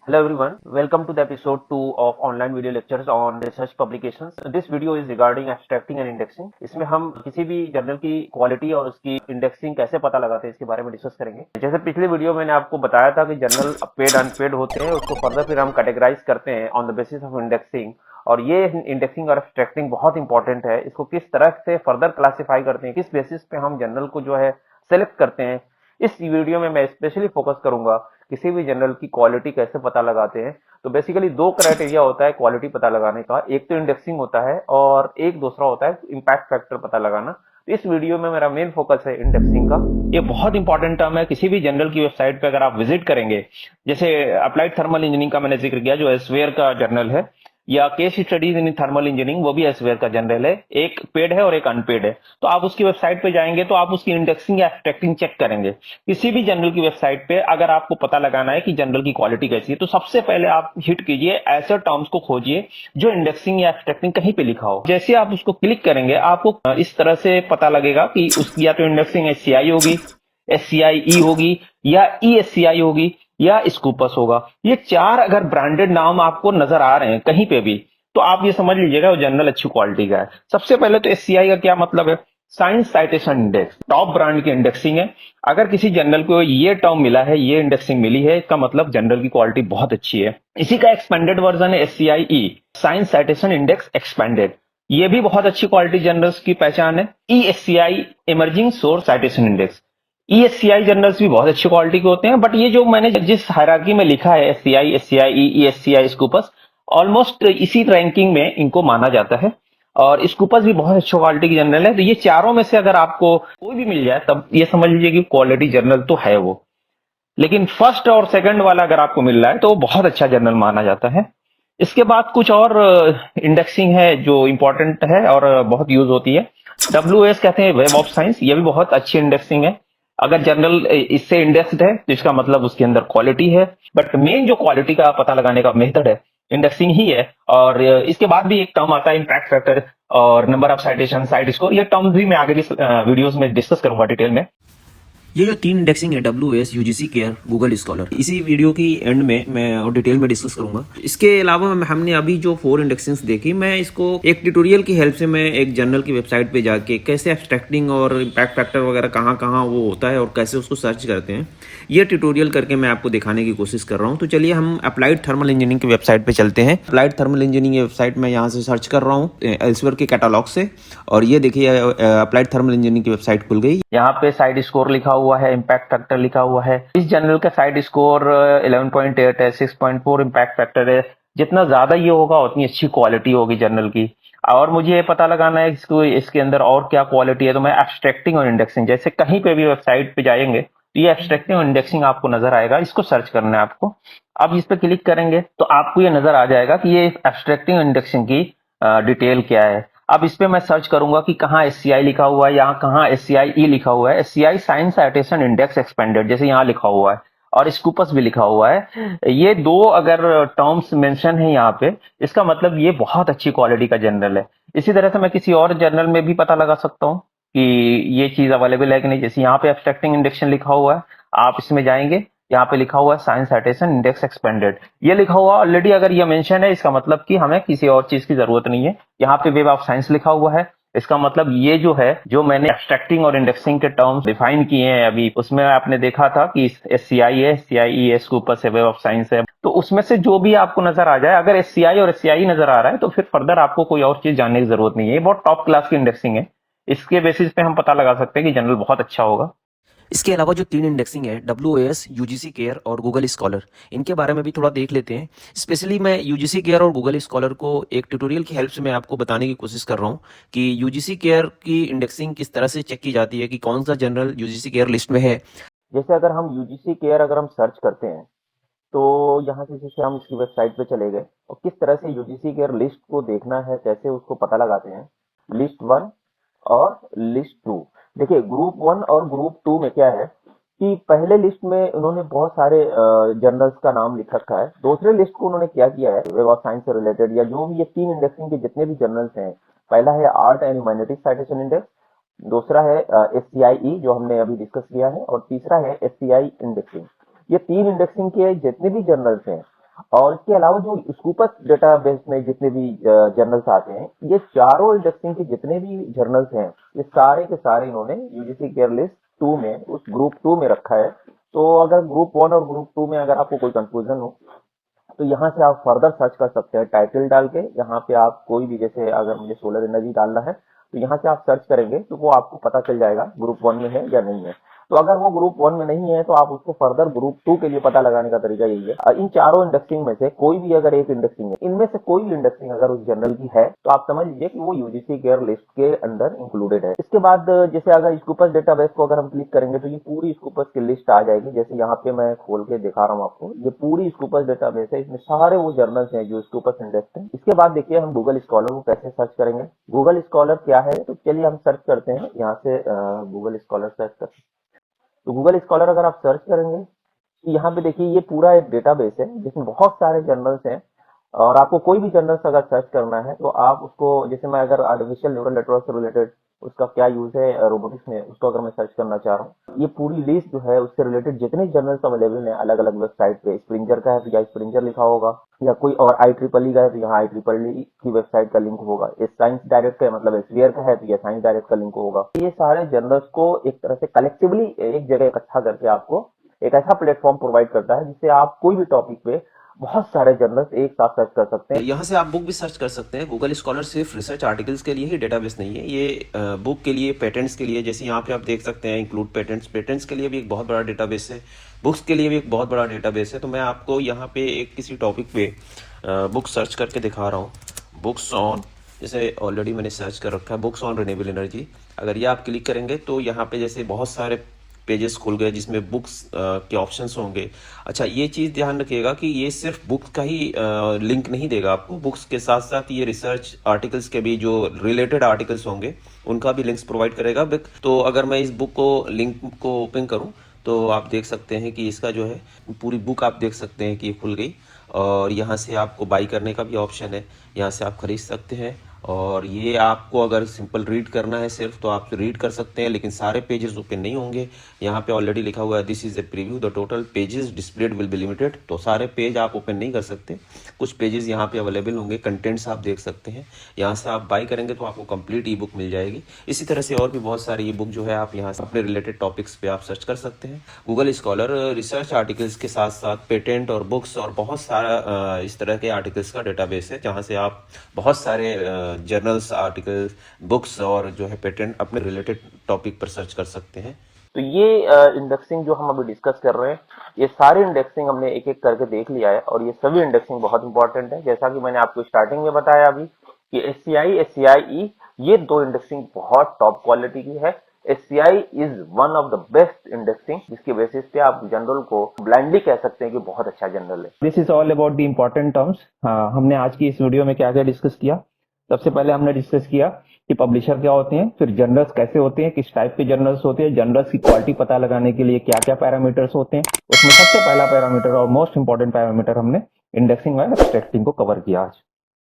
Hello everyone, welcome to the episode 2 of online video lectures on research publications. This video is regarding abstracting and indexing. इसमें हम किसी भी journal की quality और उसकी indexing कैसे पता लगाते हैं इसके बारे में डिस्कस करेंगे। जैसे पिछले वीडियो मैंने आपको बताया था कि जर्नल पेड अनपेड होते हैं, उसको फर्दर फिर हम कैटेगराइज करते हैं on the basis of indexing. और ये इंडेक्सिंग और एब्स्ट्रैक्टिंग बहुत इंपॉर्टेंट है। इसको किस तरह से फर्दर क्लासिफाई करते हैं, किस बेसिस पे हम जर्नल को जो है सेलेक्ट करते हैं, इस वीडियो में मैं स्पेशली फोकस करूंगा किसी भी जर्नल की क्वालिटी कैसे पता लगाते हैं। तो बेसिकली दो क्राइटेरिया होता है क्वालिटी पता लगाने का, एक तो इंडेक्सिंग होता है और एक दूसरा होता है इम्पैक्ट फैक्टर पता लगाना। तो इस वीडियो में मेरा मेन फोकस है इंडेक्सिंग का। ये बहुत इंपॉर्टेंट टर्म है। किसी भी जर्नल की वेबसाइट पे अगर आप विजिट करेंगे, जैसे अप्लाइड थर्मल इंजीनियरिंग का मैंने जिक्र किया जो एल्सेवियर का जर्नल है, या case studies in thermal engineering, वो भी एल्सेवियर का जर्नल है। एक पेड है और एक अनपेड है। तो आप उसकी वेबसाइट पे जाएंगे तो आप उसकी इंडेक्सिंग या एब्स्ट्रैक्टिंग चेक करेंगे। किसी भी जर्नल की वेबसाइट पे अगर आपको पता लगाना है कि जर्नल की क्वालिटी कैसी है, तो सबसे पहले आप हिट कीजिए, ऐसे टर्म्स को खोजिए जो इंडेक्सिंग या एब्स्ट्रैक्टिंग कहीं पे लिखा हो। जैसे आप उसको क्लिक करेंगे, आपको इस तरह से पता लगेगा कि उसकी या तो इंडेक्सिंग एचसीआई होगी, एससीआई होगी, या ईएससीआई होगी, या स्कूपस होगा। ये चार अगर ब्रांडेड नाम आपको नजर आ रहे हैं कहीं पे भी, तो आप ये समझ लीजिएगा वो जर्नल अच्छी क्वालिटी का है। सबसे पहले तो एससीआई का क्या मतलब है? Science citation index, top brand की इंडेक्सिंग है। अगर किसी जर्नल को ये टर्म मिला है, ये इंडेक्सिंग मिली है, इसका मतलब जर्नल की क्वालिटी बहुत अच्छी है। इसी का एक्सपेंडेड वर्जन है SCI, science citation index expanded. ये भी बहुत अच्छी क्वालिटी जर्नल्स की पहचान है। ESCI, emerging source citation index. ESCI journals भी बहुत अच्छी क्वालिटी के होते हैं, बट ये जो मैंने जिस हायरार्की में लिखा है, एससीआई, एससीआई, ईएससीआई, स्कूपस, ऑलमोस्ट इसी रैंकिंग में इनको माना जाता है। और स्कूपस भी बहुत अच्छी क्वालिटी की जर्नल है। तो ये चारों में से अगर आपको कोई भी मिल जाए, तब ये समझ लीजिए कि क्वालिटी जर्नल तो है वो। लेकिन फर्स्ट और सेकंड वाला अगर आपको मिल रहा है तो वो बहुत अच्छा जर्नल माना जाता है। इसके बाद कुछ और इंडेक्सिंग है जो इंपॉर्टेंट है और बहुत यूज होती है। डब्ल्यूएस कहते हैं, वेब ऑफ साइंस। ये भी बहुत अच्छी इंडेक्सिंग है। अगर जर्नल इससे इंडेक्स्ड है तो इसका मतलब उसके अंदर क्वालिटी है। बट मेन जो क्वालिटी का पता लगाने का मेथड है, इंडेक्सिंग ही है। और इसके बाद भी एक टर्म आता है इम्पैक्ट फैक्टर और number of citation, site score. ये टर्म भी मैं आगे वीडियोस में डिस्कस करूंगा डिटेल में। ये जो तीन इंडेक्सिंग है, WS, UGC care, Google scholar, इसी वीडियो की एंड में मैं और डिटेल में डिस्कस करूंगा। इसके अलावा हमने अभी जो 4 इंडेक्सिंग्स देखी, मैं इसको एक ट्यूटोरियल की हेल्प से मैं एक जर्नल की वेबसाइट पे जाके कैसे एब्स्ट्रैक्टिंग और इम्पैक्ट फैक्टर वगैरह कहाँ कहाँ वो होता है और कैसे उसको सर्च करते हैं, ये ट्यूटोरियल करके मैं आपको दिखाने की कोशिश कर रहा हूँ। तो चलिए हम अप्लाइड थर्मल इंजीनियरिंग की वेबसाइट पे चलते हैं। अप्लाइड थर्मल इंजीनियरिंग की वेबसाइट में यहाँ से सर्च कर रहा हूँ एल्सेवियर के कैटालॉग से, और ये देखिए अप्लाइड थर्मल इंजीनियरिंग की वेबसाइट खुल गई। यहाँ पे साइड स्कोर लिखा हुआ है, इम्पैक्ट फैक्टर लिखा हुआ है। इस जर्नल का साइड स्कोर 11.8 है, 6.4 इम्पैक्ट फैक्टर है। जितना ज्यादा ये होगा उतनी अच्छी क्वालिटी होगी जर्नल की। और मुझे ये पता लगाना है इसको, इसके अंदर और क्या क्वालिटी है, तो मैं एब्स्ट्रैक्टिंग और इंडेक्सिंग, जैसे कहीं पे भी वेबसाइट पे जाएंगे तो ये एब्स्ट्रैक्टिंग और इंडेक्सिंग आपको नजर आएगा। इसको सर्च करना है आपको। अब इस पे क्लिक करेंगे तो आपको ये नजर आ जाएगा कि ये एब्स्ट्रैक्टिंग और इंडेक्सिंग की डिटेल क्या है। अब इस पे मैं सर्च करूंगा कि कहाँ एससीआई लिखा हुआ है, यहाँ कहाँ एससीआई लिखा हुआ है। SCI science citation index expanded, जैसे यहाँ लिखा हुआ है, और स्कूपस भी लिखा हुआ है। ये दो अगर टर्म्स मेंशन है यहाँ पे, इसका मतलब ये बहुत अच्छी क्वालिटी का जर्नल है। इसी तरह से मैं किसी और जर्नल में भी पता लगा सकता हूँ कि ये चीज अवेलेबल है कि नहीं। जैसे यहाँ पे एब्स्ट्रैक्टिंग इंडेक्शन लिखा हुआ है, आप इसमें जाएंगे, यहाँ पे लिखा हुआ है साइंस साइटेशन इंडेक्स एक्सपेंडेड। ये लिखा हुआ ऑलरेडी अगर ये मेंशन है, इसका मतलब कि हमें किसी और चीज की जरूरत नहीं है। यहाँ पे वेब ऑफ साइंस लिखा हुआ है, इसका मतलब ये जो है, जो मैंने एब्स्ट्रैक्टिंग और इंडेक्सिंग के टर्म्स डिफाइन किए हैं अभी, उसमें आपने देखा था कि एससीआई है, एससीआई एस के ऊपर से वेब ऑफ साइंस है। तो उसमें से जो भी आपको नजर आ जाए, अगर एससीआई और एससीआई नजर आ रहा है तो फिर फर्दर आपको कोई और चीज जानने की जरूरत नहीं है। ये बहुत टॉप क्लास की इंडेक्सिंग है। इसके बेसिस पे हम पता लगा सकते हैं कि जर्नल बहुत अच्छा होगा। इसके अलावा जो तीन इंडेक्सिंग है, WAS, UGC केयर और गूगल स्कॉलर, इनके बारे में भी थोड़ा देख लेते हैं। स्पेशली मैं UGC केयर और गूगल स्कॉलर को एक ट्यूटोरियल की हेल्प से मैं आपको बताने की कोशिश कर रहा हूँ कि UGC केयर की इंडेक्सिंग किस तरह से चेक की जाती है कि कौन सा जनरल UGC केयर लिस्ट में है। जैसे अगर हम यूजीसी केयर अगर हम सर्च करते हैं, तो यहाँ से जैसे हम इसकी वेबसाइट पे चले गए, और किस तरह से यूजीसी केयर लिस्ट को देखना है, कैसे उसको पता लगाते हैं। लिस्ट वन और लिस्ट टू। देखिए ग्रुप वन और ग्रुप टू में क्या है कि पहले लिस्ट में उन्होंने बहुत सारे जर्नल्स का नाम लिख रखा है। दूसरे लिस्ट को उन्होंने क्या किया है, वेब ऑफ साइंस से रिलेटेड या जो भी ये तीन इंडेक्सिंग के जितने भी जर्नल्स हैं, पहला है art and humanities citation index, दूसरा है एससीआई जो हमने अभी डिस्कस किया है, और तीसरा है एससीआई इंडेक्सिंग। ये तीन इंडेक्सिंग के जितने भी जर्नल्स हैं, और इसके अलावा जो स्कूपस डेटाबेस में जितने भी जर्नल्स आते हैं, ये चारों इंडेक्सिंग के जितने भी जर्नल्स हैं, ये सारे के सारे इन्होंने यूजीसी केयर लिस्ट 2 में, उस ग्रुप 2 में रखा है। तो अगर ग्रुप 1 और ग्रुप 2 में अगर आपको कोई कंफ्यूजन हो, तो यहाँ से आप फर्दर सर्च कर सकते हैं टाइटल डाल के। यहाँ पे आप कोई भी, जैसे अगर मुझे सोलर एनर्जी डालना है, तो यहाँ से आप सर्च करेंगे तो वो आपको पता चल जाएगा ग्रुप 1 में है या नहीं है। तो अगर वो ग्रुप 1 में नहीं है, तो आप उसको फर्दर ग्रुप 2 के लिए पता लगाने का तरीका यही है। इन चारों इंडेक्सिंग में से कोई भी अगर एक इंडेक्सिंग है, इनमें से कोई भी इंडेक्सिंग अगर उस जनरल की है, तो आप समझ लीजिए कि वो यूजीसी केयर लिस्ट के अंदर इंक्लूडेड है। इसके बाद जैसे अगर स्कूपस डेटाबेस को अगर हम क्लिक करेंगे, तो ये पूरी स्कूपस की लिस्ट आ जाएगी। जैसे यहाँ पे मैं खोल के दिखा रहा हूँ आपको, ये पूरी स्कूपस डेटाबेस है, इसमें सारे वो जर्नल्स हैं जो स्कूपस इंडेक्स है। इसके बाद देखिए हम गूगल स्कॉलर को कैसे सर्च करेंगे। गूगल स्कॉलर क्या है, तो चलिए हम सर्च करते हैं यहाँ से गूगल स्कॉलर सर्च करते हैं। तो गूगल स्कॉलर अगर आप सर्च करेंगे, तो यहाँ पे देखिए ये पूरा एक डेटाबेस है जिसमें बहुत सारे जर्नल्स हैं। और आपको कोई भी जर्नल्स अगर सर्च करना है, तो आप उसको, जैसे मैं अगर आर्टिफिशियल न्यूरल नेटवर्क से रिलेटेड उसका क्या यूज है रोबोटिक्स में, उसको अगर मैं सर्च करना चाह रहा हूँ, ये पूरी लिस्ट जो है उससे रिलेटेड जितने जर्नल्स अवेलेबल हैं अलग अलग वेबसाइट पे, स्प्रिंगर का है तो या स्प्रिंगर लिखा होगा, या कोई और IEEE का है तो यहाँ IEEE की वेबसाइट का लिंक होगा। ये साइंस डायरेक्ट का है, मतलब एसवीआर का है तो ये साइंस डायरेक्ट का लिंक होगा। ये सारे जर्नल्स को एक तरह से कलेक्टिवली एक जगह इकट्ठा करके आपको एक ऐसा प्लेटफॉर्म प्रोवाइड करता है जिससे आप कोई भी टॉपिक पे बहुत सारे जर्नल्स एक साथ सर्च कर सकते हैं। यहाँ से आप बुक भी सर्च कर सकते हैं। गूगल स्कॉलर सिर्फ रिसर्च आर्टिकल्स के लिए ही डेटाबेस नहीं है, ये बुक के लिए, पेटेंट्स के लिए, जैसे यहाँ पे आप देख सकते हैं इंक्लूड पेटेंट्स, पेटेंट्स के लिए भी एक बहुत बड़ा डेटाबेस है, बुक्स के लिए भी एक बहुत बड़ा डेटाबेस है। तो मैं आपको यहाँ पे एक किसी टॉपिक पे बुक सर्च करके दिखा रहा हूँ। बुक्स ऑन, जैसे ऑलरेडी मैंने सर्च कर रखा है बुक्स ऑन रिन्यूएबल एनर्जी। अगर ये आप क्लिक करेंगे तो यहाँ पे जैसे बहुत सारे पेजेस खुल गए जिसमें बुक्स के ऑप्शंस होंगे। अच्छा, ये चीज़ ध्यान रखिएगा कि ये सिर्फ बुक्स का ही लिंक नहीं देगा आपको, बुक्स के साथ साथ ये रिसर्च आर्टिकल्स के भी जो रिलेटेड आर्टिकल्स होंगे उनका भी लिंक्स प्रोवाइड करेगा। तो अगर मैं इस बुक को लिंक को ओपन करूं, तो आप देख सकते हैं कि इसका जो है पूरी बुक आप देख सकते हैं कि ये खुल गई। और यहाँ से आपको बाई करने का भी ऑप्शन है, यहाँ से आप खरीद सकते हैं। और ये आपको अगर सिंपल रीड करना है सिर्फ, तो आप रीड कर सकते हैं, लेकिन सारे पेजेस ओपन नहीं होंगे। यहाँ पे ऑलरेडी लिखा हुआ है this is a preview, the total pages displayed will be limited. तो सारे पेज आप ओपन नहीं कर सकते, कुछ पेजेस यहाँ पे अवेलेबल होंगे, कंटेंट्स आप देख सकते हैं। यहाँ से आप बाई करेंगे तो आपको कंप्लीट ई बुक मिल जाएगी। इसी तरह से और भी बहुत सारी ई बुक जो है आप यहाँ से अपने रिलेटेड टॉपिक्स पे आप सर्च कर सकते हैं। गूगल स्कॉलर रिसर्च आर्टिकल्स के साथ साथ पेटेंट और बुक्स और बहुत सारा इस तरह के आर्टिकल्स का डेटाबेस है, जहाँ से आप बहुत सारे जर्नल्स, आर्टिकल्स, बुक्स और जो है पेटेंट अपने रिलेटेड टॉपिक पर सर्च कर सकते हैं। तो ये इंडेक्सिंग जो हम अभी डिस्कस कर रहे हैं, ये सारे इंडेक्सिंग हमने एक एक करके देख लिया है, और ये सभी इंडेक्सिंग बहुत इंपॉर्टेंट है। जैसा कि मैंने आपको स्टार्टिंग में बताया अभी कि एससीआई, एससीआई ये दो इंडेक्सिंग बहुत टॉप क्वालिटी की है। SCI is one of the best indexing, जिसकी बेसिस पे आप जनरल को ब्लाइंडली कह सकते हैं कि बहुत अच्छा जनरल है। This is all about the important terms. हमने आज की इस वीडियो में क्या क्या डिस्कस किया। सबसे पहले हमने डिस्कस किया कि पब्लिशर क्या होते हैं, फिर जर्नल्स कैसे होते हैं, किस टाइप के जर्नल्स होते हैं, जर्नल्स की क्वालिटी पता लगाने के लिए क्या क्या पैरामीटर्स होते हैं। उसमें सबसे पहला पैरामीटर और मोस्ट इंपॉर्टेंट पैरामीटर हमने इंडेक्सिंग और एब्स्ट्रैक्टिंग को कवर किया आज।